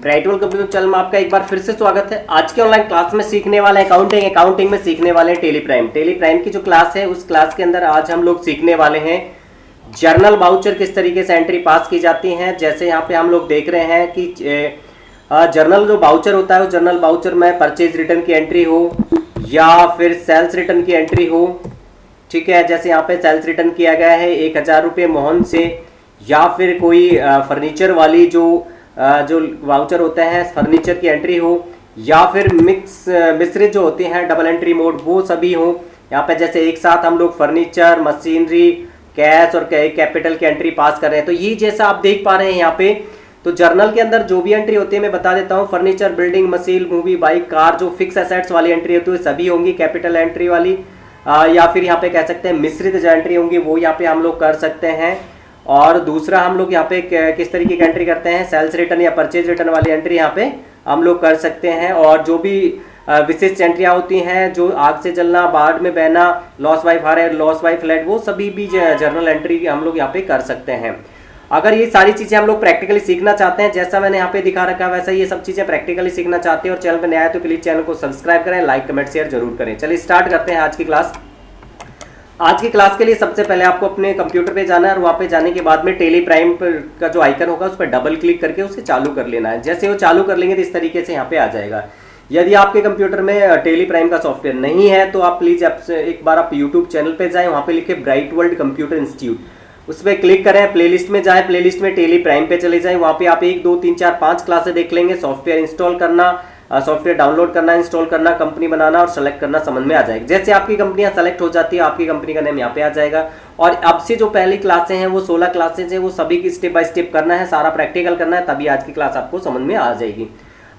ब्राइटवेल computer channel में आपका एक बार फिर से स्वागत है। आज के ऑनलाइन क्लास में सीखने वाले अकाउंटिंग में सीखने वाले हैं टेली प्राइम की जो क्लास है, उस क्लास के अंदर आज हम लोग सीखने वाले हैं जर्नल बाउचर किस तरीके से एंट्री पास की जाती है। जैसे यहाँ पे हम लोग देख रहे हैं कि जर्नल जो बाउचर होता है, उस जर्नल बाउचर में परचेज रिटर्न की एंट्री हो या फिर सेल्स रिटर्न की एंट्री हो। ठीक है, जैसे यहाँ पे सेल्स रिटर्न किया गया है 1000 रुपये मोहन से, या फिर कोई फर्नीचर वाली जो वाउचर होते हैं फर्नीचर की एंट्री हो, या फिर मिश्रित जो होती हैं डबल एंट्री मोड, वो सभी हो। यहाँ पे जैसे एक साथ हम लोग फर्नीचर, मशीनरी, कैश और कैपिटल की एंट्री पास कर रहे हैं। तो ये जैसा आप देख पा रहे हैं यहाँ पे, तो जर्नल के अंदर जो भी एंट्री होती है मैं बता देता हूँ। Furniture, building, machine, movie, bike, car, जो फिक्स एसेट्स वाली एंट्री होती है सभी होंगी कैपिटल एंट्री वाली, या फिर यहाँ पे कह सकते हैं मिश्रित जो एंट्री होंगी वो यहाँ पे हम लोग कर सकते हैं। और दूसरा हम लोग यहाँ पे किस तरीके की एंट्री करते हैं, सेल्स रिटर्न या परचेज रिटर्न वाली एंट्री यहाँ पे हम लोग कर सकते हैं। और जो भी विशिष्ट एंट्रियाँ होती हैं, जो आग से जलना, बाढ़ में बहना, loss by fire, loss by flood, वो सभी भी जर्नल एंट्री हम लोग यहाँ पे कर सकते हैं। अगर ये सारी चीज़ें हम लोग प्रैक्टिकली सीखना चाहते हैं, जैसा मैंने यहाँ पे दिखा रखा है वैसा ये सब चीज़ें प्रैक्टिकली सीखना चाहते हैं और चैनल पर नया है तो प्लीज़ चैनल को सब्सक्राइब करें, लाइक कमेंट शेयर जरूर करें। चलिए स्टार्ट करते हैं आज की क्लास। आज की क्लास के लिए सबसे पहले आपको अपने कंप्यूटर पे जाना है और वहाँ पे जाने के बाद में टेली प्राइम का जो आइकन होगा उस पर डबल क्लिक करके उसे चालू कर लेना है। जैसे वो चालू कर लेंगे तो इस तरीके से यहाँ पे आ जाएगा। यदि आपके कंप्यूटर में टेली प्राइम का सॉफ्टवेयर नहीं है तो आप प्लीज़ एक बार आप यूट्यूब चैनल पे जाएं, वहाँ पे लिखे ब्राइट वर्ल्ड कंप्यूटर इंस्टीट्यूट, उस पर क्लिक करें, प्लेलिस्ट में जाएं, प्लेलिस्ट में टेली प्राइम पे चले जाएं। वहाँ पे आप 1 2 3 4 5 क्लासें देख लेंगे। सॉफ्टवेयर इंस्टॉल करना, सॉफ्टवेयर डाउनलोड करना, इंस्टॉल करना, कंपनी बनाना और सेलेक्ट करना समझ में आ जाएगा। जैसे आपकी कंपनियां सेलेक्ट हो जाती है, आपकी कंपनी का नेम यहाँ पे आ जाएगा। और अब से जो पहली क्लासें हैं वो 16 क्लासेज है, वो सभी की स्टेप बाय स्टेप करना है, सारा प्रैक्टिकल करना है, तभी आज की क्लास आपको समझ में आ जाएगी।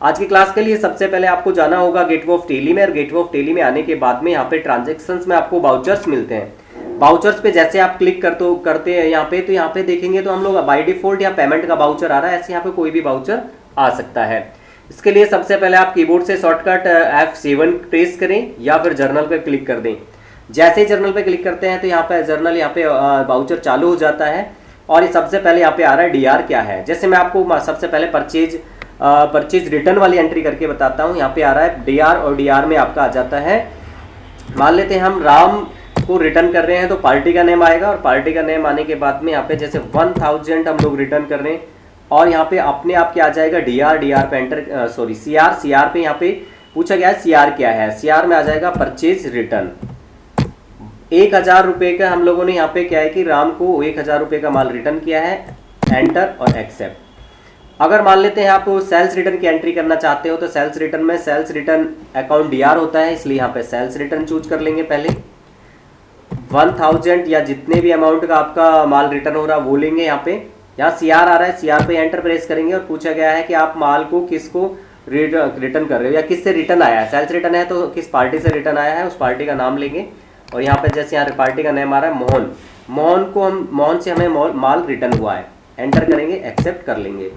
आज की क्लास के लिए सबसे पहले आपको जाना होगा गेटवे ऑफ टेली में, और गेटवे ऑफ टेली में आने के बाद में यहाँ पे ट्रांजेक्शन्स में आपको बाउचर्स मिलते हैं। बाउचर्स पे जैसे आप क्लिक करते हैं यहाँ पे, तो यहाँ पे देखेंगे तो हम लोग बाय डिफॉल्ट या पेमेंट का बाउचर आ रहा है, ऐसे यहाँ पे कोई भी बाउचर आ सकता है। इसके लिए सबसे पहले आप कीबोर्ड से शॉर्टकट F7 प्रेस करें या फिर जर्नल पे क्लिक कर दें। जैसे ही जर्नल पे क्लिक करते हैं तो यहाँ पे जर्नल यहाँ पे बाउचर चालू हो जाता है। और ये सबसे पहले यहाँ पे आ रहा है डीआर क्या है। जैसे मैं आपको सबसे पहले परचेज रिटर्न वाली एंट्री करके बताता हूँ। यहाँ पे आ रहा है डीआर, और डीआर में आपका आ जाता है, मान लेते हैं हम राम को रिटर्न कर रहे हैं तो पार्टी का नेम आएगा, और पार्टी का नेम आने के बाद में यहाँ पे जैसे 1000 हम लोग रिटर्न कर रहे हैं, और यहाँ पे अपने आप क्या आ जाएगा डीआर पे एंटर सीआर पे यहाँ पे पूछा गया है सीआर क्या है, सीआर में आ जाएगा परचेज रिटर्न। 1000 रुपये का हम लोगों ने यहाँ पे क्या है कि राम को 1000 रुपये का माल रिटर्न किया है, एंटर और एक्सेप्ट। अगर मान लेते हैं आप सेल्स रिटर्न की एंट्री करना चाहते हो तो सेल्स रिटर्न में सेल्स रिटर्न अकाउंट डीआर होता है, इसलिए यहाँ पे सेल्स रिटर्न चूज कर लेंगे। पहले 1000 या जितने भी अमाउंट का आपका माल रिटर्न हो रहा है वो लेंगे। यहाँ सीआर आ रहा है, सीआर पे एंटर प्रेस करेंगे और पूछा गया है कि आप माल को किसको रिटर्न कर रहे हो या किससे रिटर्न आया है। सेल्स रिटर्न है तो किस पार्टी से रिटर्न आया है, उस पार्टी का नाम लेंगे। और यहाँ पे जैसे यहाँ पार्टी का नेम आ रहा है मोहन से हमें माल रिटर्न हुआ है, एंटर करेंगे, एक्सेप्ट कर लेंगे।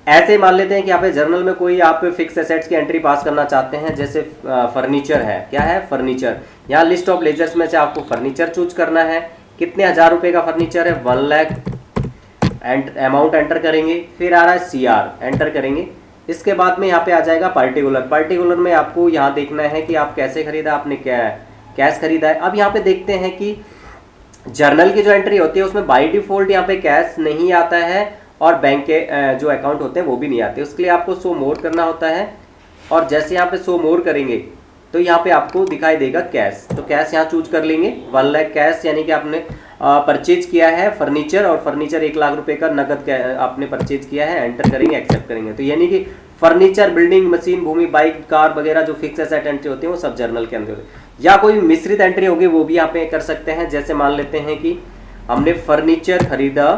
ऐसे मान लेते हैं कि यहाँ पे जर्नल में कोई आप फिक्स एसेट्स की एंट्री पास करना चाहते हैं, जैसे फर्नीचर है, क्या है फर्नीचर। यहाँ लिस्ट ऑफ लेजर्स में से आपको फर्नीचर चूज करना है। कितने 1000 रुपये का फर्नीचर है, 1 लाख, अमाउंट एंटर करेंगे। फिर आ रहा है सीआर, एंटर करेंगे। इसके बाद में यहाँ पे आ जाएगा पार्टिकुलर में आपको यहाँ देखना है कि आप कैसे खरीदा, आपने कैश खरीदा है। अब यहाँ पे देखते हैं कि जर्नल की जो एंट्री होती है उसमें बाय डिफॉल्ट यहाँ पे कैश नहीं आता है और बैंक के जो अकाउंट होते हैं वो भी नहीं आते। उसके लिए आपको शो मोर करना होता है, और जैसे यहाँ पे शो मोर करेंगे तो यहाँ पे आपको दिखाई देगा कैश, तो कैश यहाँ चूज कर लेंगे। 1 लाख कैश, यानी कि आपने परचेज किया है फर्नीचर, और फर्नीचर 1 लाख रुपए का नकद आपने परचेज किया है, एंटर करेंगे, एक्सेप्ट करेंगे। तो यानी कि फर्नीचर, बिल्डिंग, मशीन, भूमि, बाइक, कार वगैरह जो फिक्स एसेट एंट्री होती है वो सब जर्नल के अंदर। या कोई मिश्रित एंट्री होगी वो भी यहाँ पे कर सकते हैं। जैसे मान लेते हैं कि हमने फर्नीचर खरीदा,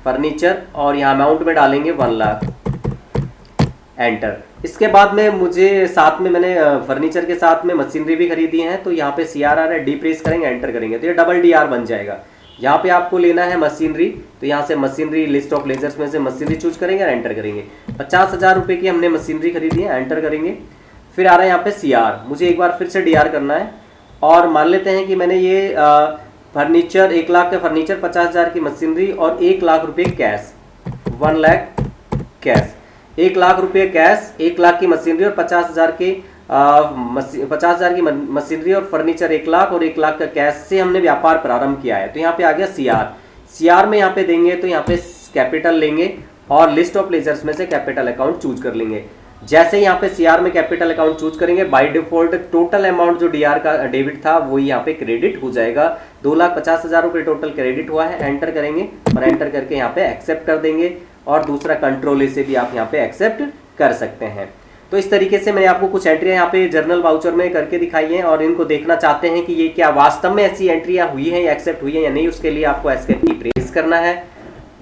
फर्नीचर, और यहाँ अमाउंट में डालेंगे 1 लाख, एंटर। इसके बाद में मुझे साथ में मैंने फर्नीचर के साथ में मशीनरी भी खरीदी है, तो यहाँ पे सीआर आ रहा है, डी प्रेस करेंगे, एंटर करेंगे तो ये डबल डीआर बन जाएगा। यहाँ पे आपको लेना है मशीनरी, तो यहाँ से मशीनरी लिस्ट ऑफ लेजर्स में से मशीनरी चूज करेंगे और एंटर करेंगे। 50,000 रुपये की हमने मशीनरी खरीदी है, एंटर करेंगे। फिर आ रहा है यहाँ पे सीआर, मुझे एक बार फिर से डीआर करना है, और मान लेते हैं कि मैंने ये फर्नीचर 1 लाख का फर्नीचर, 50,000 की मशीनरी और 1 लाख रुपए कैश, 1 लाख कैश। 1 लाख रुपए कैश, 1 लाख की मशीनरी और 50,000 के 50,000 की मशीनरी और फर्नीचर 1 लाख और 1 लाख का कैश से हमने व्यापार प्रारंभ किया है। तो यहाँ पे आ गया सीआर में यहाँ पे देंगे तो यहाँ पे कैपिटल लेंगे और लिस्ट ऑफ लेजर्स में से कैपिटल अकाउंट चूज कर लेंगे। जैसे यहाँ पे सीआर में कैपिटल अकाउंट चूज करेंगे, बाय डिफॉल्ट टोटल अमाउंट जो डीआर का डेबिट था वो यहाँ पे क्रेडिट हो जाएगा। 2,50,000 रुपये टोटल क्रेडिट हुआ है। एंटर करेंगे और एंटर करके यहाँ पे एक्सेप्ट कर देंगे और दूसरा कंट्रोल ए से भी आप यहाँ पे एक्सेप्ट कर सकते हैं। तो इस तरीके से मैंने आपको कुछ एंट्रियां यहाँ पे जर्नल वाउचर में करके दिखाई हैं और इनको देखना चाहते हैं कि ये क्या वास्तव में ऐसी एंट्रियां हुई हैं या एक्सेप्ट हुई हैं या नहीं। उसके लिए आपको एस्केप की प्रेस करना है।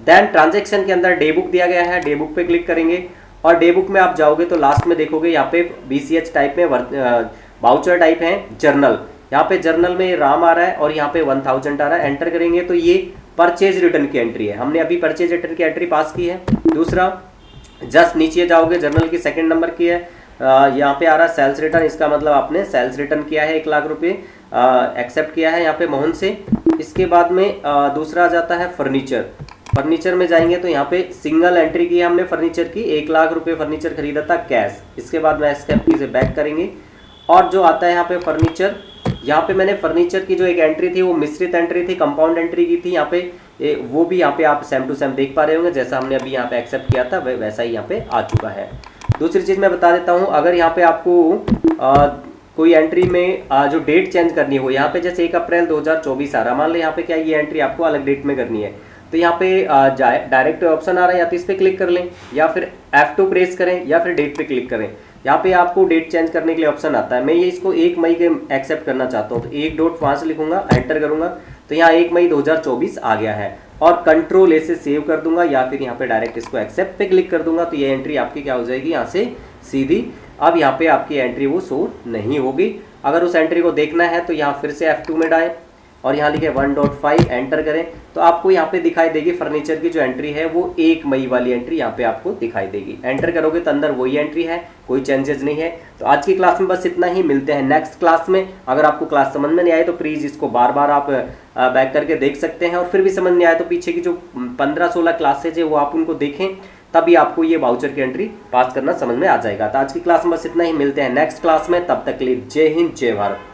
देन ट्रांजैक्शन के अंदर डे बुक दिया गया है, डे बुक पे क्लिक करेंगे और डे बुक में आप जाओगे तो लास्ट में देखोगे यहाँ पे BCH टाइप में वाउचर टाइप है जर्नल। यहाँ पे जर्नल में राम आ रहा है और यहाँ पे 1000 आ रहा है। एंटर करेंगे तो ये परचेज रिटर्न की एंट्री है, हमने अभी परचेज रिटर्न की एंट्री पास की है। दूसरा जस्ट नीचे जाओगे जर्नल की सेकंड नंबर की है, यहाँ पे आ रहा है सेल्स रिटर्न, इसका मतलब आपने सेल्स रिटर्न किया है 1 लाख रुपए एक्सेप्ट किया है यहाँ पे मोहन से। इसके बाद में दूसरा आ जाता है फर्नीचर में जाएंगे तो यहाँ पे सिंगल एंट्री की है हमने फर्नीचर की, 1 लाख रुपए फर्नीचर खरीदा था कैश। इसके बाद में एस्केप की से बैक करेंगे और जो आता है यहाँ पे फर्नीचर, यहाँ पे मैंने फर्नीचर की जो एक एंट्री थी वो मिश्रित एंट्री थी, कंपाउंड एंट्री की थी यहाँ पे, वो भी यहाँ पे आप सेम टू सेम देख पा रहे होंगे। जैसा हमने अभी यहाँ पे एक्सेप्ट किया था वैसा ही यहाँ पे आ चुका है। दूसरी चीज मैं बता देता हूँ, अगर यहाँ पे आपको कोई एंट्री में जो डेट चेंज करनी हो, यहाँ पे जैसे 1 अप्रैल 2024 आ रहा, मान लो यहाँ पे क्या ये एंट्री आपको अलग डेट में करनी है तो यहाँ पे डायरेक्ट ऑप्शन आ रहा है, या तो इस पे क्लिक कर लें या फिर F2 प्रेस करें या फिर डेट पे क्लिक करें। यहाँ पे आपको डेट चेंज करने के लिए ऑप्शन आता है। मैं ये इसको 1 मई के एक्सेप्ट करना चाहता हूँ तो 1.5 लिखूंगा, एंटर करूंगा तो यहाँ 1 मई 2024 आ गया है और कंट्रोल ए से सेव कर दूंगा या फिर यहाँ पे डायरेक्ट इसको एक्सेप्ट पे क्लिक कर दूंगा तो ये एंट्री आपकी क्या हो जाएगी यहाँ से सीधी। अब यहाँ पे आपकी एंट्री वो शो नहीं होगी। अगर उस एंट्री को देखना है तो यहाँ फिर से F2 में डालें और यहाँ लिखे 1.5 एंटर करें तो आपको यहाँ पे दिखाई देगी फर्नीचर की जो एंट्री है वो 1 मई वाली एंट्री यहाँ पे आपको दिखाई देगी। एंटर करोगे तो अंदर वही एंट्री है, कोई चेंजेस नहीं है। तो आज की क्लास में बस इतना ही, मिलते हैं नेक्स्ट क्लास में। अगर आपको क्लास समझ में नहीं आए तो प्लीज़ इसको बार बार आप बैक करके देख सकते हैं और फिर भी समझ नहीं आए तो पीछे की जो 15-16 क्लासेज है वो आप उनको देखें, तभी आपको ये वाउचर की एंट्री पास करना समझ में आ जाएगा। तो आज की क्लास में बस इतना ही, मिलते हैं नेक्स्ट क्लास में। तब तक के लिए जय हिंद जय भारत।